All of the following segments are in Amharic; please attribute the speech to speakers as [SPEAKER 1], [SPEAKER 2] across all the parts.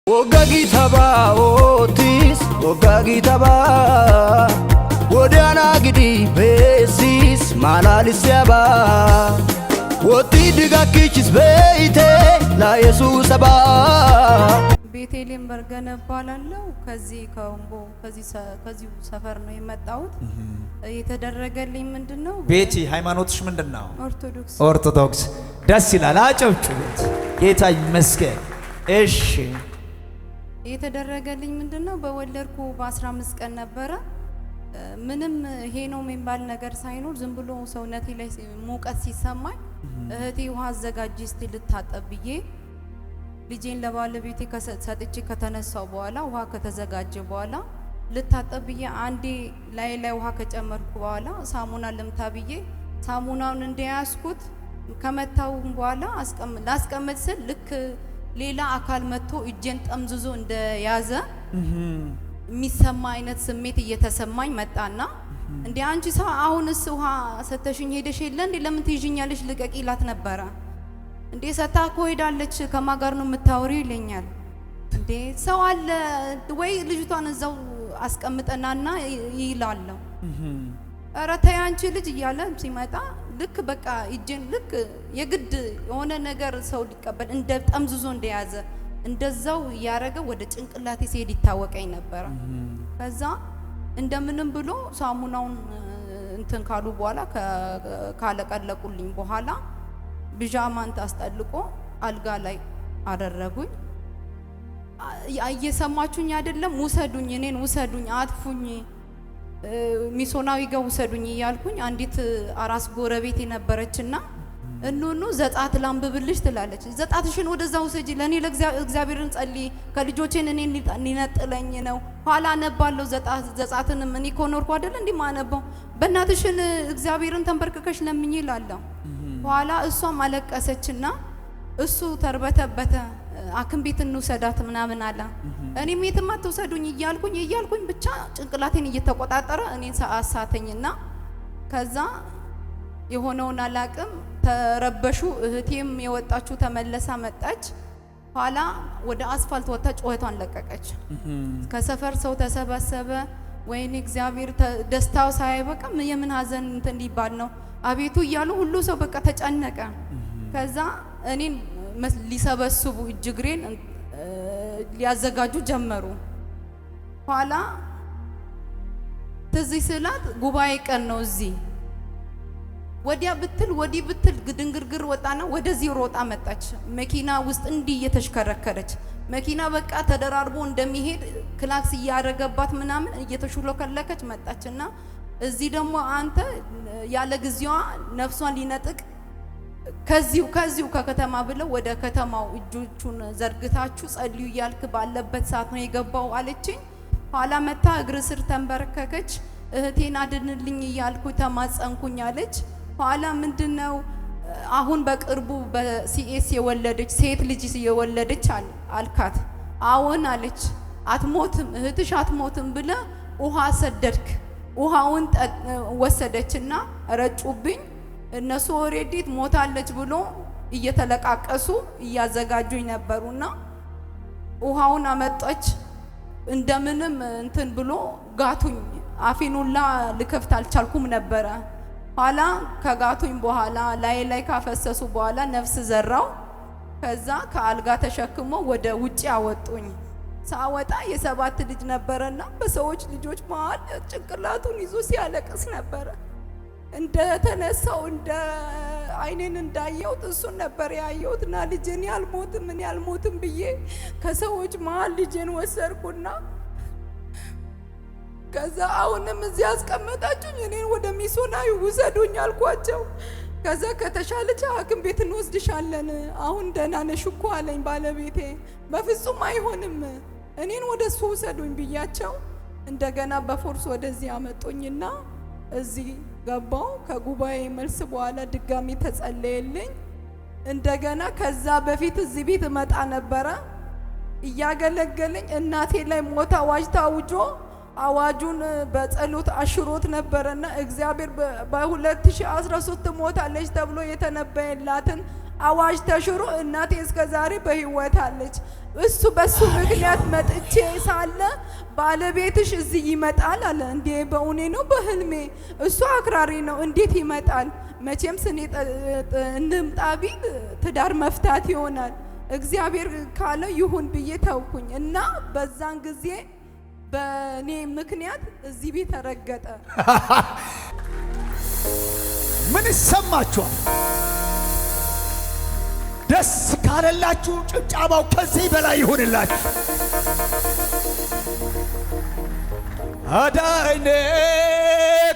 [SPEAKER 1] Wogagi taba otis, wogagi taba Wodiana gidi besis, malalisyaba Woti diga kichis beite, la Jesus aba
[SPEAKER 2] ቤቴሌም በርገነ ባላለው ከዚህ ከወንቦ ከዚህ ሰፈር ነው የመጣሁት። የተደረገልኝ ምንድነው?
[SPEAKER 3] ቤቲ ሃይማኖትሽ ምንድነው?
[SPEAKER 2] ኦርቶዶክስ።
[SPEAKER 3] ደስ ይላል። አጨብጭቡት። ጌታ ይመስገን። እሺ
[SPEAKER 2] የተደረገልኝ ምንድነው? በወለድኩ በ15 ቀን ነበረ። ምንም ይሄ ነው የሚባል ነገር ሳይኖር ዝም ብሎ ሰውነቴ ላይ ሙቀት ሲሰማኝ እህቴ ውሃ አዘጋጂ እስቲ ልታጠብ ብዬ ልጄን ለባለቤቴ ሰጥቼ ከተነሳው በኋላ ውሃ ከተዘጋጀ በኋላ ልታጠብ ብዬ አንዴ ላይ ውሃ ከጨመርኩ በኋላ ሳሙና ልምታ ብዬ ሳሙናውን እንደያዝኩት ከመታው በኋላ ላስቀምጥ ስል ልክ ሌላ አካል መጥቶ እጄን ጠምዝዞ እንደያዘ የሚሰማ አይነት ስሜት እየተሰማኝ መጣና እንዴ አንቺ ሰው አሁንስ ውሃ ሰተሽኝ ሄደሽ የለ እንዴ ለምን ትይዥኛለሽ ልቀቂላት ነበረ እንዴ ሰታ ኮይዳለች ከማጋር ነው የምታወሪው ይለኛል። እንዴ ሰው አለ ወይ ልጅቷን እዛው አስቀምጠናና ይላልው ኧረ ተይ አንቺ ልጅ እያለ ሲመጣ ልክ በቃ እጄን ልክ የግድ የሆነ ነገር ሰው ሊቀበል እንደ ጠምዝዞ እንደያዘ እንደዛው ያረገ ወደ ጭንቅላቴ ሲሄድ ይታወቀኝ ነበር። ከዛ እንደምንም ብሎ ሳሙናውን እንትን ካሉ በኋላ ካለቀለቁልኝ በኋላ ቢጃማን ታስጠልቆ አልጋ ላይ አደረጉኝ። እየሰማችሁኝ አይደለም? ውሰዱኝ፣ እኔን ውሰዱኝ፣ አጥፉኝ፣ ሚሶናዊ ጋር ውሰዱኝ እያልኩኝ አንዲት አራስ ጎረቤት የነበረችና እኑኑ ዘጻት ላምብብልሽ ትላለች። ዘጻትሽን ወደዛ ውሰጂ፣ ለኔ ለእግዚአብሔርን ጸልይ፣ ከልጆቼን እኔን ሊነጥለኝ ነው፣ ኋላ አነባለሁ ዘጻትንም እኔ ኮኖርኩ አይደል እንዴ ማነበው፣ በእናትሽን እግዚአብሔርን ተንበርክከሽ ለምኝ ይላለሁ። ኋላ እሷም አለቀሰችና እሱ ተርበተበተ አክም ቤት እንውሰዳት ምናምን አለ። እኔም የትም አትውሰዱኝ እያልኩኝ ብቻ ጭንቅላቴን እየተቆጣጠረ እኔን አሳተኝና ከዛ የሆነውን አላቅም ተረበሹ። እህቴም የወጣችሁ ተመለሳ መጣች። ኋላ ወደ አስፋልት ወጣ ጮኸቷን ለቀቀች። ከሰፈር ሰው ተሰበሰበ። ወይኔ እግዚአብሔር ደስታው ሳይበቃ የምን ሀዘን እንትን ሊባል ነው አቤቱ እያሉ ሁሉ ሰው በቃ ተጨነቀ። ከዛ እኔን ሊሰበስቡ እጅግሬን ሊያዘጋጁ ጀመሩ። ኋላ ትዝ ስላት ጉባኤ ቀን ነው እዚህ ወዲያ ብትል ወዲህ ብትል ግድንግርግር ወጣና ወደዚህ ሮጣ መጣች። መኪና ውስጥ እንዲህ እየተሽከረከረች መኪና በቃ ተደራርቦ እንደሚሄድ ክላክስ እያደረገባት ምናምን እየተሹለከለከች መጣችና እዚህ ደግሞ አንተ ያለ ግዚያዋ ነፍሷን ሊነጥቅ ከዚሁ ከከተማ ብለው ወደ ከተማው እጆቹን ዘርግታችሁ ጸልዩ እያልክ ባለበት ሰዓት ነው የገባው አለችኝ። ኋላ መታ እግር ስር ተንበረከከች። እህቴን አድንልኝ እያልኩ ተማጸንኩኝ አለች። ኋላ ምንድነው አሁን በቅርቡ በሲኤስ የወለደች ሴት ልጅ የወለደች አልካት። አዎን አለች። አትሞትም እህትሽ አትሞትም ብለ ውሃ ሰደድክ። ውሃውን ወሰደችና ረጩብኝ። እነሱ ኦሬዲ ሞታለች ብሎ እየተለቃቀሱ እያዘጋጁኝ ነበሩና ውሃውን አመጣች። እንደምንም እንትን ብሎ ጋቱኝ። አፌኑላ ልከፍት አልቻልኩም ነበረ። ኋላ ከጋቱኝ በኋላ ላይ ካፈሰሱ በኋላ ነፍስ ዘራው። ከዛ ከአልጋ ተሸክሞ ወደ ውጪ አወጡኝ። ሳወጣ የ7 ልጅ ነበረና በሰዎች ልጆች መሃል ጭንቅላቱን ይዞ ሲያለቅስ ነበረ። እንደ ተነሳው እንደ አይኔን እንዳየሁት እሱን ነበር ያየሁትና ልጄን ያልሞትም ብዬ ከሰዎች መሃል ልጄን ወሰድኩና ከዛ አሁንም እዚህ አስቀመጣችሁኝ፣ እኔን ወደ ሚሶናዊ ውሰዱኝ አልኳቸው። ከዛ ከተሻለች ሐኪም ቤት እንወስድሻለን፣ አሁን ደህና ነሽ እኮ አለኝ ባለቤቴ። በፍጹም አይሆንም እኔን ወደሱ ውሰዱኝ ብያቸው እንደገና በፎርስ ወደዚህ አመጡኝና እዚህ ገባው። ከጉባኤ መልስ በኋላ ድጋሚ ተጸለየልኝ። እንደገና ከዛ በፊት እዚህ ቤት መጣ ነበረ እያገለገለኝ። እናቴ ላይ ሞት አዋጅ ታውጆ አዋጁን በጸሎት አሽሮት ነበርና እግዚአብሔር በ2013 ሞታለች ተብሎ የተነበየላትን አዋጅ ተሽሮ እናቴ እስከ ዛሬ በህይወት አለች። እሱ በሱ ምክንያት መጥቼ ሳለ ባለቤትሽ እዚህ ይመጣል አለ። እንዴ በእውኔ ነው በህልሜ? እሱ አክራሪ ነው፣ እንዴት ይመጣል? መቼም ስኔ እንምጣ ቢል ትዳር መፍታት ይሆናል። እግዚአብሔር ካለ ይሁን ብዬ ተውኩኝ እና በዛን ጊዜ በኔ ምክንያት እዚህ ቤት ተረገጠ።
[SPEAKER 3] ምን ይሰማችኋል? ደስ ካለላችሁ ጭብጨባው ከዚህ በላይ ይሁንላችሁ። አዳኝ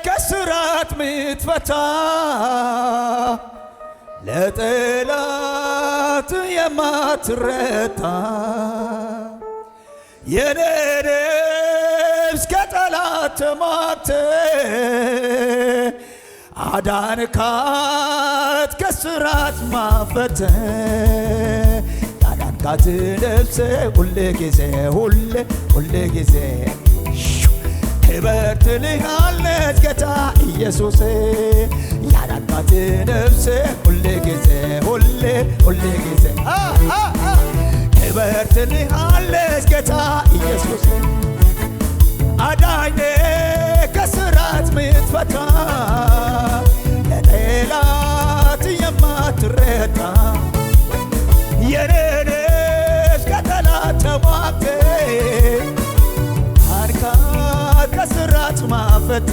[SPEAKER 3] ከስራት ምትፈታ ለጠላት የማትረታ የኔ ነፍስ ከጠላት ተማተ አዳንካት ከስራት ማፈተ ያዳንካት ነፍሴ ሁሌ ጊዜ ክብር ትልሃለች ጌታ ኢየሱስ ያዳንካት ነፍሴ ሁሌ ጊዜ ክብር ትልሃለች ጌታ ኢየሱስ አዳኝ ከስራት ምትፈታ ለጠላት የማትረታ የኔ ነፍስ ከጠላት ተሟግተ አዳንካት ከስራት ማፈተ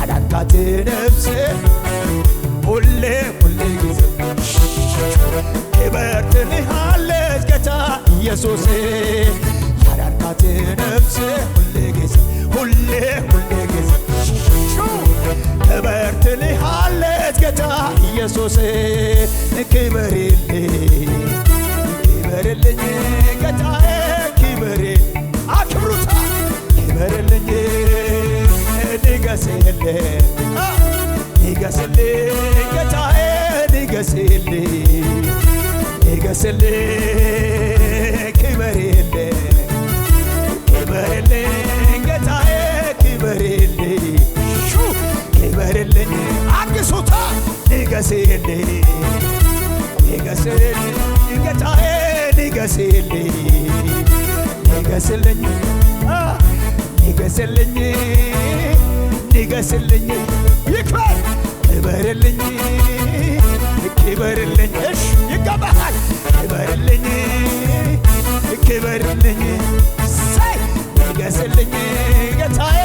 [SPEAKER 3] አዳንካት ነፍሴ ሁሌ ጊዜ ክብር ትልሃለች ጌታ ኢየሱስ ያዳንካት ነፍሴ ሁሌ ጊዜ ክብር ትልሃለች ጌታ ኢየሱስ ክበርልኝ ጌታዬ አክብሩታ ክበርልኝ ንገስልኝ ጌታዬ ክበርልኝ ጌታዬ ክበርልኝ አግሱታ ንገስልኝ ጌታዬ ንገስልኝ ይክበር ክበርልኝ እሽ ይገባሃል ክበርልኝ ሳይ ንገስልኝ ጌታዬ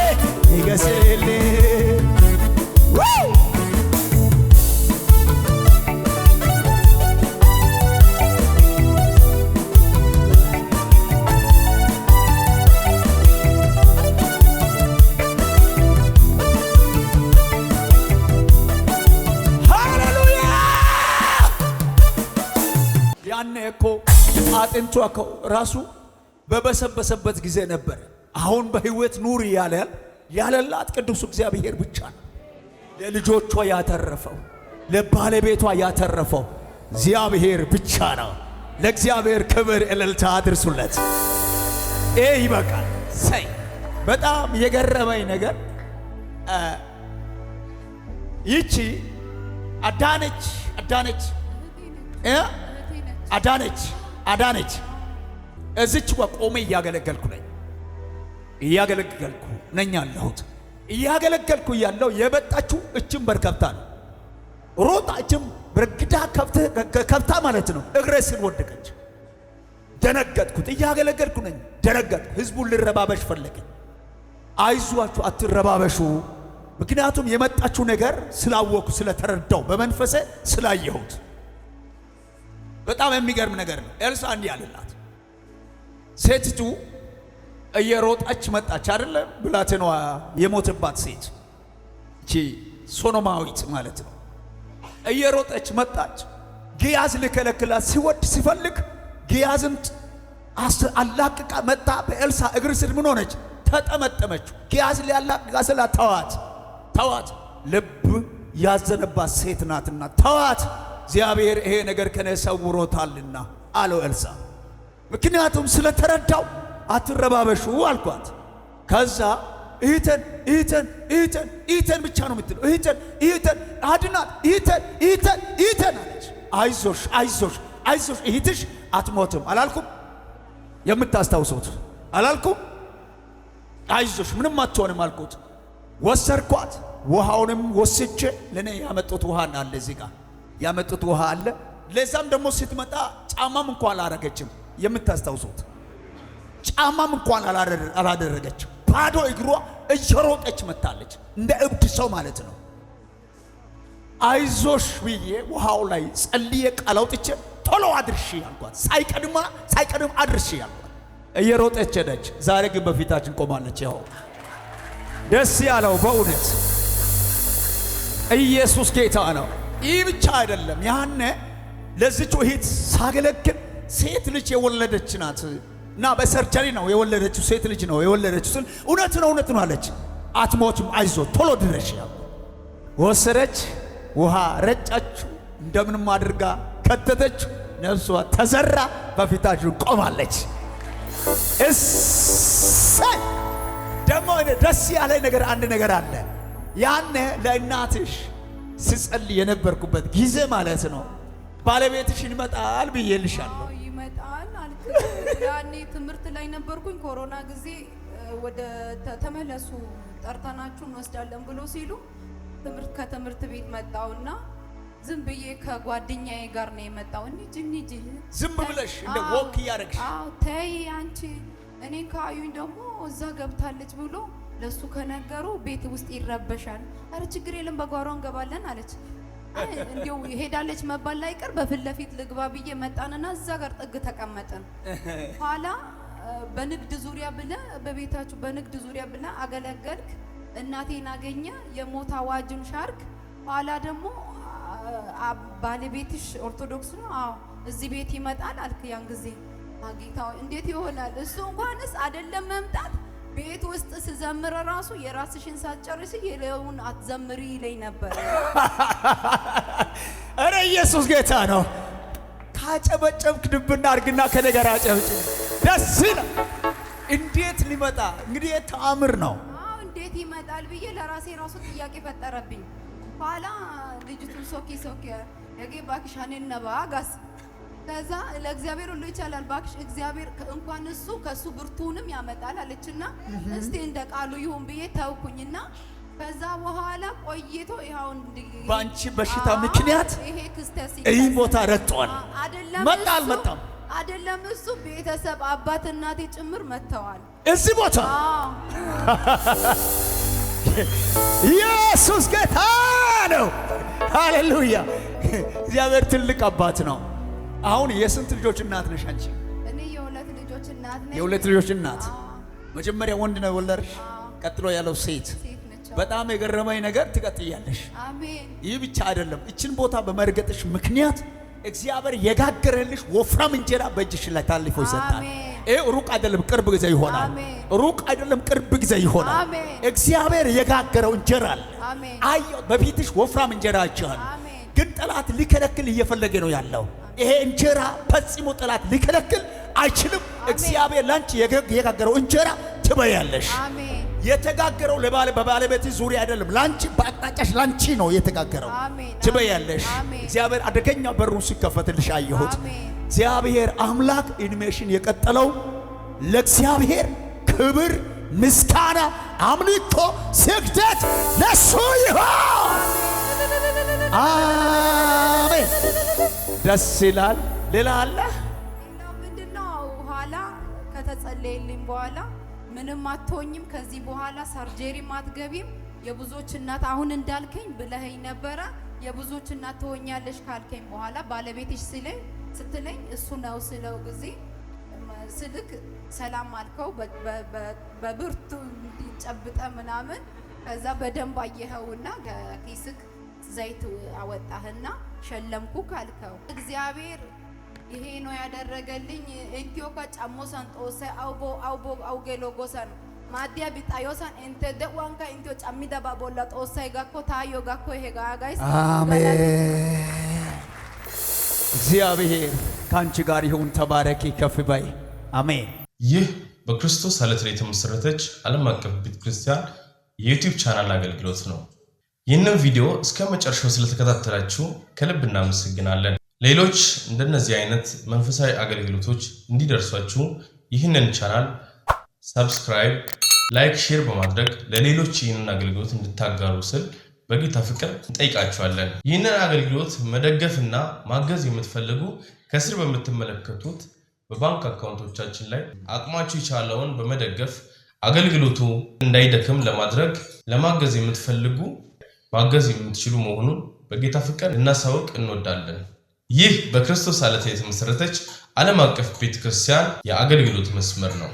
[SPEAKER 3] ያኔ እኮ አጥንቷ እኮ ራሱ በበሰበሰበት ጊዜ ነበር። አሁን በህይወት ኑር ያለላት ቅዱስ እግዚአብሔር ብቻ ነው። ለልጆቿ ያተረፈው ለባለቤቷ ያተረፈው እግዚአብሔር ብቻ ነው። ለእግዚአብሔር ክብር እልልታ አድርሱለት። ይበቃል። ሰይ በጣም የገረመኝ ነገር ይቺ አዳነች እዚች ቆሜ እያገለገልኩ ነኝ ያለሁት። እያገለገልኩ ያለው የመጣችው እችም በርከብታ ነው። ሮጣ እችም በርግዳ ከብታ ማለት ነው። እግሬ ስር ወደቀች። ደነገጥኩት። እያገለገልኩ ነኝ፣ ደነገጥኩ። ህዝቡን ልረባበሽ ፈለገ። አይዟችሁ አትረባበሹ፣ ምክንያቱም የመጣችው ነገር ስላወቁ ስለተረዳው በመንፈሴ ስላየሁት። በጣም የሚገርም ነገር ነው። ኤልሳ እንዲህ አለላት። ሴቲቱ እየሮጣች መጣች አይደለ? ብላቴናዋ የሞተባት ሴት እቺ ሶኖማዊት ማለት ነው። እየሮጠች መጣች። ግያዝ ልከለክላት ሲፈልግ ግያዝም አላቅቃ መጣ። በኤልሳ እግር ስር ምን ሆነች? ተጠመጠመች። ግያዝ ሊያላቅቃ ስላት ተዋት፣ ልብ ያዘነባት ሴት ናትና ተዋት፣ እግዚአብሔር ይሄ ነገር ከኔ ሰውሮታልና አለው ኤልሳ። ምክንያቱም ስለተረዳው አትረባበሹ አልኳት። ከዛ እህተን ብቻ ነው የምትለው። እህተን አድናት፣ እህተን አለች። አይዞሽ አይዞሽ አይዞሽ እህትሽ አትሞትም አላልኩም? የምታስታውሱት አላልኩም? አይዞሽ ምንም አትሆንም አልኩት። ወሰርኳት። ውሃውንም ወስጄ ለኔ ያመጡት ውሃ አለ፣ እዚህ ጋር ያመጡት ውሃ አለ። ለዛም ደግሞ ስትመጣ ጫማም እንኳን አላረገችም። የምታስታውሱት ጫማም እንኳን አላደረገችም። ባዶ እግሯ እየሮጠች መታለች፣ እንደ እብድ ሰው ማለት ነው። አይዞሽ ብዬ ውሃው ላይ ጸልዬ ቃል አውጥቼ ቶሎ አድርሺ አልኳት። ሳይቀድም አድርሺ አልኳት። እየሮጠች ሄደች። ዛሬ ግን በፊታችን ቆማለች። ያው ደስ ያለው በእውነት ኢየሱስ ጌታ ነው። ይህ ብቻ አይደለም። ያኔ ለዚች እህት ሳገለግል ሴት ልጅ የወለደች ናት እና በሰርጀሪ ነው የወለደችው፣ ሴት ልጅ ነው የወለደችው ስል እውነት ነው አለች። አትሞችም አይዞ ቶሎ ድረሽ ያው ወሰደች። ውሃ ረጫችሁ፣ እንደምንም አድርጋ ከተተች። ነፍሷ ተዘራ፣ በፊታችሁ ቆማለች። እሰይ! ደግሞ ደስ ያለኝ ነገር አንድ ነገር አለ። ያኔ ለእናትሽ ስጸልይ የነበርኩበት ጊዜ ማለት ነው ባለቤትሽ ይመጣል ብዬልሻለሁ።
[SPEAKER 2] ይመጣል አልክ። ያኔ ትምህርት ላይ ነበርኩኝ። ኮሮና ጊዜ ወደ ተመለሱ ጠርተናችሁ እንወስዳለን ብሎ ሲሉ ከትምህርት ቤት መጣውና ዝም ብዬ ከጓደኛዬ ጋር ነው የመጣው። እንጂ
[SPEAKER 3] ዝም ብለሽ እንደ ወክ ያረግሽ።
[SPEAKER 2] አዎ ተይ አንቺ እኔን ካዩኝ ደግሞ እዛ ገብታለች ብሎ ለሱ ከነገሩ ቤት ውስጥ ይረበሻል። አረ ችግር የለም በጓሮ እንገባለን አለች። እንዴው ሄዳለች መባል ላይ ቀር በፊት ለፊት ልግባ ብዬ መጣንና እዛ ጋር ጥግ ተቀመጥን። ኋላ በንግድ ዙሪያ ብለ በቤታችሁ በንግድ ዙሪያ ብለ አገለገልክ። እናቴን አገኘ የሞት አዋጅን ሻርክ። ኋላ ደግሞ ባለቤትሽ ኦርቶዶክስ ነው? አዎ እዚህ ቤት ይመጣል አልክ። ያን ጊዜ አጌታው እንዴት ይሆናል? እሱ እንኳንስ አይደለም መምጣት ቤት ውስጥ ስዘምር ራሱ የራስሽን ሳትጨርሽ የሌውን አትዘምሪ ይለኝ ነበር።
[SPEAKER 3] አረ ኢየሱስ ጌታ ነው። ካጨበጨብክ ድብና አርግና ከነገር አጨብጭብ። ደስ ይላል። እንዴት ሊመጣ እንግዲህ ተአምር ነው።
[SPEAKER 2] አዎ እንዴት ይመጣል ብዬ ለራሴ ራሱ ጥያቄ ፈጠረብኝ። ኋላ ልጅቱን ሶኪ የጌ ባክሽ አኔን ነባጋስ ከዛ ለእግዚአብሔር ሁሉ ይቻላል ባክሽ እግዚአብሔር እንኳን እሱ ከሱ ብርቱንም ያመጣል አለችና እስቲ እንደ ቃሉ ይሁን ብዬ ተውኩኝና ከዛ በኋላ ቆይቶ ይሄው
[SPEAKER 3] ባንቺ በሽታ ምክንያት
[SPEAKER 2] ይሄ ክስተት
[SPEAKER 3] ይሄ ቦታ ረጥቷል።
[SPEAKER 2] መጣም አይደለም እሱ ቤተሰብ አባት እናቴ ጭምር መተዋል
[SPEAKER 3] እዚህ ቦታ። ኢየሱስ ጌታ ነው። ሃሌሉያ! እግዚአብሔር ትልቅ አባት ነው። አሁን የስንት ልጆች እናት ነሽ አንቺ?
[SPEAKER 2] እኔ የሁለት ልጆች እናት ነኝ።
[SPEAKER 3] የሁለት ልጆች እናት። መጀመሪያ ወንድ ነው ወለድሽ፣ ቀጥሎ ያለው ሴት። በጣም የገረመኝ ነገር ትቀጥያለሽ።
[SPEAKER 2] አሜን።
[SPEAKER 3] ይህ ብቻ አይደለም፣ እችን ቦታ በመርገጥሽ ምክንያት እግዚአብሔር የጋገረልሽ ወፍራም እንጀራ በእጅሽ ላይ ታልፎ ይሰጣል። ይሄ ሩቅ አይደለም፣ ቅርብ ጊዜ ይሆናል። ሩቅ አይደለም፣ ቅርብ ጊዜ ይሆናል። እግዚአብሔር የጋገረው እንጀራ አለ። አየሁ በፊትሽ ወፍራም እንጀራ ይቻላል፣ ግን ጠላት ሊከለክል እየፈለገ ነው ያለው። ይሄ እንጀራ ፈጽሞ ጠላት ሊከለክል አይችልም። እግዚአብሔር ላንቺ የጋገረው እንጀራ ትበያለሽ። የተጋገረው በባለቤት ዙሪያ አይደለም፣ ላንቺ በአቅጣጫሽ ላንቺ ነው የተጋገረው። ትበያለሽ። እግዚአብሔር አደገኛ በሩን ሲከፈትልሽ አየሁት። እግዚአብሔር አምላክ እድሜሽን የቀጠለው ለእግዚአብሔር ክብር፣ ምስጋና፣ አምልኮ፣ ስግደት ለሱ ይሁን። አሜን። ደስ ይላል። ሌላ አለ?
[SPEAKER 2] ሌላው ምንድነው? ኋላ ከተጸለየልኝ በኋላ ምንም አትሆኝም፣ ከዚህ በኋላ ሰርጀሪም አትገቢም፣ የብዙዎች እናት አሁን እንዳልከኝ ብለኸኝ ነበረ። የብዙዎች እናት ትሆኛለሽ ካልከኝ በኋላ ባለቤትሽ ስትለኝ እሱ ነው ስለው ጊዜ ስልክ ሰላም አልከው በብርቱ እንዲጨብጠ ምናምን። ከዛ በደንብ አየኸውና ከኪስክ ዘይት አወጣህና ሸለምኩ ካልከው እግዚአብሔር ይሄ ነው ያደረገልኝ። እንቲዮካ ጫሞሳን ጦሰ አውጌሎ ጎሰን ማዲያ ቢጣዮሳን እንተ ደዋንካ እንቲዮ ጫሚዳ ባቦላ ጦሳይ ጋኮ ታዮ ጋኮ ይሄ ጋጋይስ
[SPEAKER 3] አሜን። እግዚአብሔር ካንቺ ጋር ይሁን። ተባረኪ፣ ከፍ በይ። አሜን።
[SPEAKER 4] ይህ በክርስቶስ ዓለት ላይ የተመሰረተች ዓለም አቀፍ ቤተክርስቲያን የዩቲዩብ ቻናል አገልግሎት ነው። ይህንን ቪዲዮ እስከ መጨረሻው ስለተከታተላችሁ ከልብ እናመሰግናለን። ሌሎች እንደነዚህ አይነት መንፈሳዊ አገልግሎቶች እንዲደርሷችሁ ይህንን ቻናል ሰብስክራይብ፣ ላይክ፣ ሼር በማድረግ ለሌሎች ይህንን አገልግሎት እንድታጋሩ ስል በጌታ ፍቅር እንጠይቃችኋለን። ይህንን አገልግሎት መደገፍና ማገዝ የምትፈልጉ ከስር በምትመለከቱት በባንክ አካውንቶቻችን ላይ አቅማችሁ የቻለውን በመደገፍ አገልግሎቱ እንዳይደክም ለማድረግ ለማገዝ የምትፈልጉ ማገዝ የምትችሉ መሆኑን በጌታ ፍቅር እናሳውቅ እንወዳለን። ይህ በክርስቶስ ዓለት የተመሰረተች ዓለም አቀፍ ቤተክርስቲያን የአገልግሎት መስመር ነው።